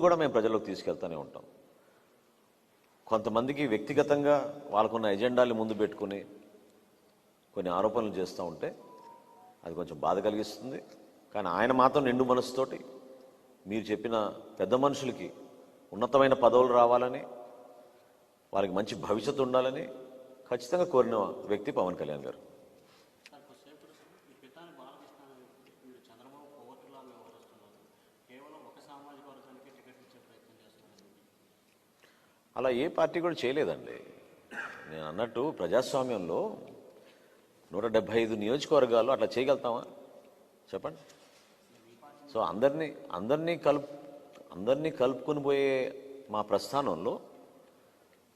కూడా మేము ప్రజల్లోకి తీసుకెళ్తూనే ఉంటాం. కొంతమందికి వ్యక్తిగతంగా వాళ్ళకున్న ఎజెండాలు ముందు పెట్టుకుని కొన్ని ఆరోపణలు చేస్తూ ఉంటే అది కొంచెం బాధ కలిగిస్తుంది. కానీ ఆయన మాత్రం నిండు మనసుతోటి మీరు చెప్పిన పెద్ద మనుషులకి ఉన్నతమైన పదవులు రావాలని, వాళ్ళకి మంచి భవిష్యత్తు ఉండాలని ఖచ్చితంగా కోరిన వ్యక్తి పవన్ కళ్యాణ్ గారు. అలా ఏ పార్టీ కూడా చేయలేదండి. నేను అన్నట్టు ప్రజాస్వామ్యంలో 175 నియోజకవర్గాలు అట్లా చేయగలుగుతామా చెప్పండి? సో అందరినీ కలుపుకొని పోయే మా ప్రస్థానంలో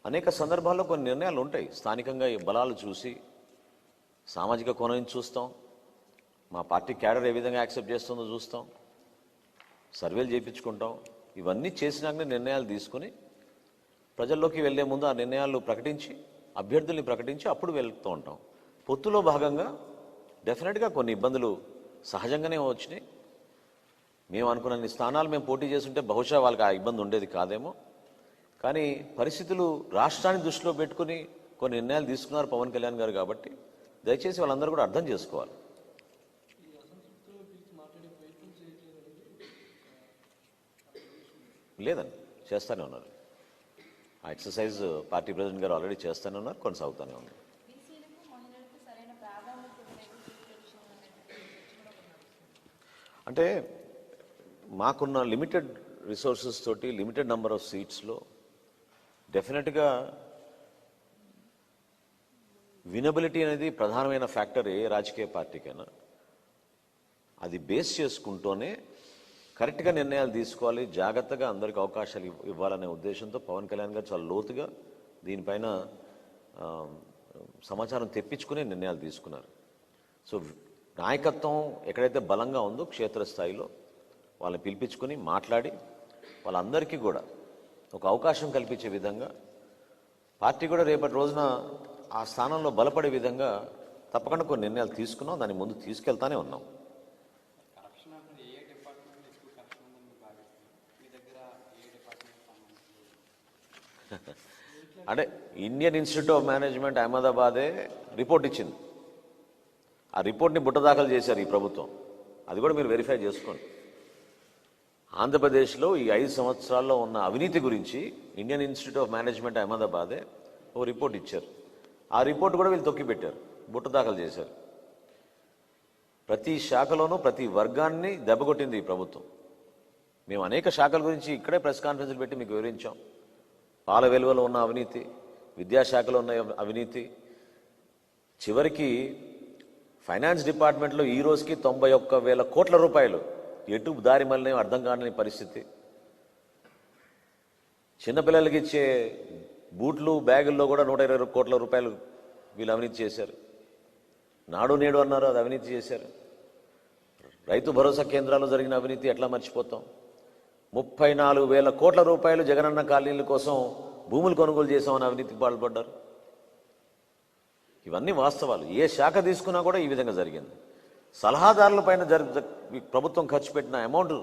అనేక సందర్భాల్లో కొన్ని నిర్ణయాలు ఉంటాయి. స్థానికంగా ఈ బలాలు చూసి సామాజిక కోణం చూస్తాం, మా పార్టీ క్యాడర్ ఏ విధంగా యాక్సెప్ట్ చేస్తుందో చూస్తాం, సర్వేలు చేయించుకుంటాం. ఇవన్నీ చేసినాకనే నిర్ణయాలు తీసుకుని ప్రజల్లోకి వెళ్లే ముందు ఆ నిర్ణయాలు ప్రకటించి అభ్యర్థుల్ని ప్రకటించి అప్పుడు వెళ్తూ ఉంటాం. పొత్తులో భాగంగా డెఫినెట్గా కొన్ని ఇబ్బందులు సహజంగానే వచ్చినాయి. మేము అనుకున్న స్థానాలు మేము పోటీ చేస్తుంటే బహుశా వాళ్ళకి ఆ ఇబ్బంది ఉండేది కాదేమో. కానీ పరిస్థితులు రాష్ట్రాన్ని దృష్టిలో పెట్టుకుని కొన్ని నిర్ణయాలు తీసుకున్నారు పవన్ కళ్యాణ్ గారు. కాబట్టి దయచేసి వాళ్ళందరూ కూడా అర్థం చేసుకోవాలి. లేదండి, చేస్తూనే ఉన్నారు. ఆ ఎక్సర్సైజ్ పార్టీ ప్రెసిడెంట్ గారు ఆల్రెడీ చేస్తూనే ఉన్నారు, కొనసాగుతూనే ఉన్నారు. అంటే మాకున్న లిమిటెడ్ రిసోర్సెస్ తోటి లిమిటెడ్ నెంబర్ ఆఫ్ సీట్స్లో డెఫినెట్గా వినబిలిటీ అనేది ప్రధానమైన ఫ్యాక్టర్ ఏ రాజకీయ పార్టీకైనా. అది బేస్ చేసుకుంటూనే కరెక్ట్గా నిర్ణయాలు తీసుకోవాలి, జాగ్రత్తగా అందరికీ అవకాశాలు ఇవ్వాలనే ఉద్దేశంతో పవన్ కళ్యాణ్ గారు చాలా లోతుగా దీనిపైన సమాచారం తెప్పించుకునే నిర్ణయాలు తీసుకున్నారు. సో నాయకత్వం ఎక్కడైతే బలంగా ఉందో క్షేత్రస్థాయిలో వాళ్ళని పిలిపించుకొని మాట్లాడి వాళ్ళందరికీ కూడా ఒక అవకాశం కల్పించే విధంగా పార్టీ కూడా రేపటి రోజున ఆ స్థానంలో బలపడే విధంగా తప్పకుండా కొన్ని నిర్ణయాలు తీసుకున్నాం, దాన్ని ముందు తీసుకెళ్తానే ఉన్నాం. అంటే ఇండియన్ ఇన్స్టిట్యూట్ ఆఫ్ మేనేజ్మెంట్ అహ్మదాబాదే రిపోర్ట్ ఇచ్చింది. ఆ రిపోర్ట్ని బుట్టదాఖలు చేశారు ఈ ప్రభుత్వం. అది కూడా మీరు వెరిఫై చేసుకోండి. ఆంధ్రప్రదేశ్లో ఈ 5 సంవత్సరాల్లో ఉన్న అవినీతి గురించి ఇండియన్ ఇన్స్టిట్యూట్ ఆఫ్ మేనేజ్మెంట్ అహ్మదాబాదే ఓ రిపోర్ట్ ఇచ్చారు. ఆ రిపోర్ట్ కూడా వీళ్ళు తొక్కిపెట్టారు, బుట్టదాఖలు చేశారు. ప్రతి శాఖలోనూ ప్రతి వర్గాన్ని దెబ్బకొట్టింది ఈ ప్రభుత్వం. మేము అనేక శాఖల గురించి ఇక్కడే ప్రెస్ కాన్ఫరెన్స్లు పెట్టి మీకు వివరించాం. పాల వెలువలో ఉన్న అవినీతి, విద్యాశాఖలో ఉన్న అవినీతి, చివరికి ఫైనాన్స్ డిపార్ట్మెంట్లో ఈ రోజుకి 91,000 కోట్ల రూపాయలు ఎటు దారి మళ్ళీ అర్థం కాని పరిస్థితి. చిన్నపిల్లలకి ఇచ్చే బూట్లు బ్యాగుల్లో కూడా 120 కోట్ల రూపాయలు వీళ్ళు అవినీతి చేశారు. నాడు నేడు అన్నారు, అది అవినీతి చేశారు. రైతు భరోసా కేంద్రాల్లో జరిగిన అవినీతి ఎట్లా మర్చిపోతాం? 34,000 కోట్ల రూపాయలు జగనన్న కాలనీల కోసం భూములు కొనుగోలు చేశామని అవినీతికి పాల్పడ్డారు. ఇవన్నీ వాస్తవాలు. ఏ శాఖ తీసుకున్నా కూడా ఈ విధంగా జరిగింది. సలహాదారుల పైన ప్రభుత్వం ఖర్చు పెట్టిన అమౌంట్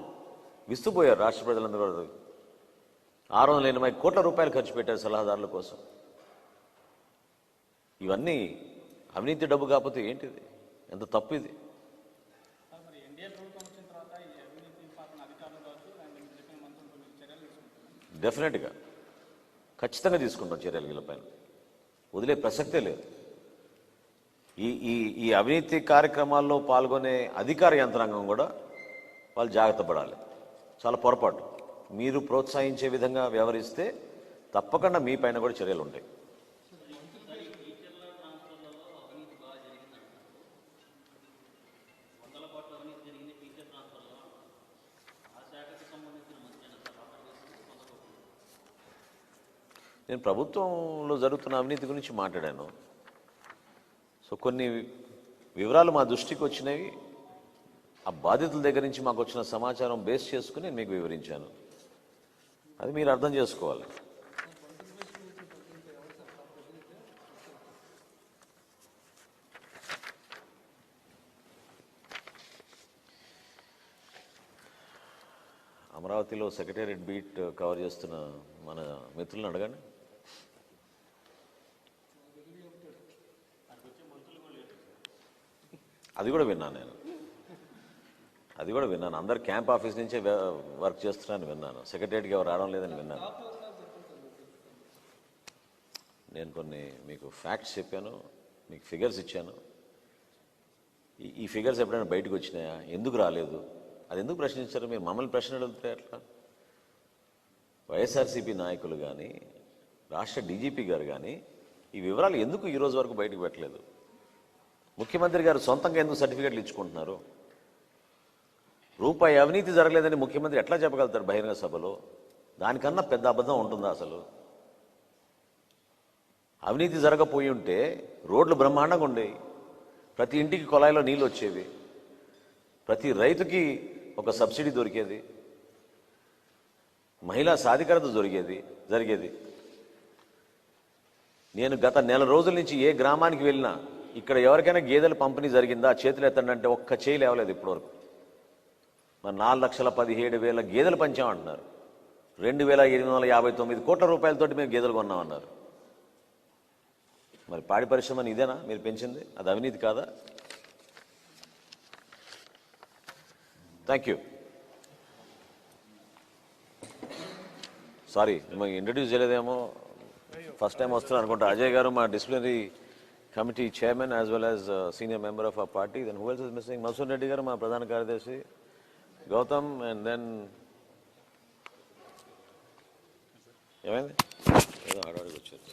విస్తుపోయారు రాష్ట్ర ప్రజలందరూ. 680 కోట్ల రూపాయలు ఖర్చు పెట్టారు సలహాదారుల కోసం. ఇవన్నీ అవినీతి డబ్బు కాకపోతే ఏంటిది? ఎంత తప్పు ఇది? డెఫినెట్గా ఖచ్చితంగా తీసుకుంటాం చర్యలు. వీళ్ళపైన వదిలే ప్రసక్తే లేదు. ఈ అవినీతి కార్యక్రమాల్లో పాల్గొనే అధికార యంత్రాంగం కూడా వాళ్ళు జాగ్రత్త పడాలి. చాలా పొరపాటు. మీరు ప్రోత్సహించే విధంగా వ్యవహరిస్తే తప్పకుండా మీ పైన కూడా చర్యలు ఉంటాయి. నేను ప్రభుత్వంలో జరుగుతున్న అవినీతి గురించి మాట్లాడాను. సో కొన్ని వివరాలు మా దృష్టికి వచ్చినవి, ఆ బాధితుల దగ్గర నుంచి మాకు వచ్చిన సమాచారం బేస్ చేసుకుని నేను మీకు వివరించాను. అది మీరు అర్థం చేసుకోవాలి. అమరావతిలో సెక్రటేరియట్ బీట్ కవర్ చేస్తున్న మన మిత్రులను అడగండి. అది కూడా విన్నాను నేను, అది కూడా విన్నాను. అందరు క్యాంప్ ఆఫీస్ నుంచే వర్క్ చేస్తున్నారని విన్నాను, సెక్రటేరియట్కి ఎవరు రావడం లేదని విన్నాను. నేను కొన్ని మీకు ఫ్యాక్ట్స్ చెప్పాను, మీకు ఫిగర్స్ ఇచ్చాను. ఈ ఫిగర్స్ ఎప్పుడైనా బయటకు వచ్చినాయా? ఎందుకు రాలేదు? అది ఎందుకు ప్రశ్నించారు? మీరు మమ్మల్ని ప్రశ్న అడిగితే ఎట్లా? వైఎస్ఆర్సీపీ నాయకులు కానీ రాష్ట్ర డీజీపీ గారు కానీ ఈ వివరాలు ఎందుకు ఈ రోజు వరకు బయటకు పెట్టలేదు? ముఖ్యమంత్రి గారు సొంతంగా ఎందుకు సర్టిఫికెట్లు ఇచ్చుకుంటున్నారు? రూపాయి అవినీతి జరగలేదని ముఖ్యమంత్రి ఎట్లా చెప్పగలుగుతారు బహిరంగ సభలో? దానికన్నా పెద్ద అబద్ధం ఉంటుందా అసలు? అవినీతి జరగపోయి ఉంటే రోడ్లు బ్రహ్మాండంగా ఉండేవి, ప్రతి ఇంటికి కుళాయిలో నీళ్ళు వచ్చేవి, ప్రతి రైతుకి ఒక సబ్సిడీ దొరికేది, మహిళా సాధికారత జరిగేది. నేను గత నెల రోజుల నుంచి ఏ గ్రామానికి వెళ్ళినా ఇక్కడ ఎవరికైనా గేదెల పంపిణీ జరిగిందా చేతులు ఎత్తండి అంటే ఒక్క చేయి లేవలేదు ఇప్పటివరకు. మరి 4,17,000 గేదెలు పంచామంటున్నారు. 2,859 కోట్ల రూపాయలతోటి మేము గేదెలు కొన్నామన్నారు. మరి పాడి పరిశ్రమని ఇదేనా మీరు పెంచింది? అది అవినీతి కాదా? Thank you. సారీ, మిమ్మల్ని ఇంట్రడ్యూస్ చేయలేదేమో, ఫస్ట్ టైం వస్తున్నారు అనుకుంటా. అజయ్ గారు మా disciplinary committee chairman as well as senior member of our party. Then who else is missing? Masoor Reddy garu మా ప్రధాన కార్యదర్శి, గౌతమ్, అండ్ దెన్ ఏమైంది ఏదో ఆడవాడికి వచ్చారు.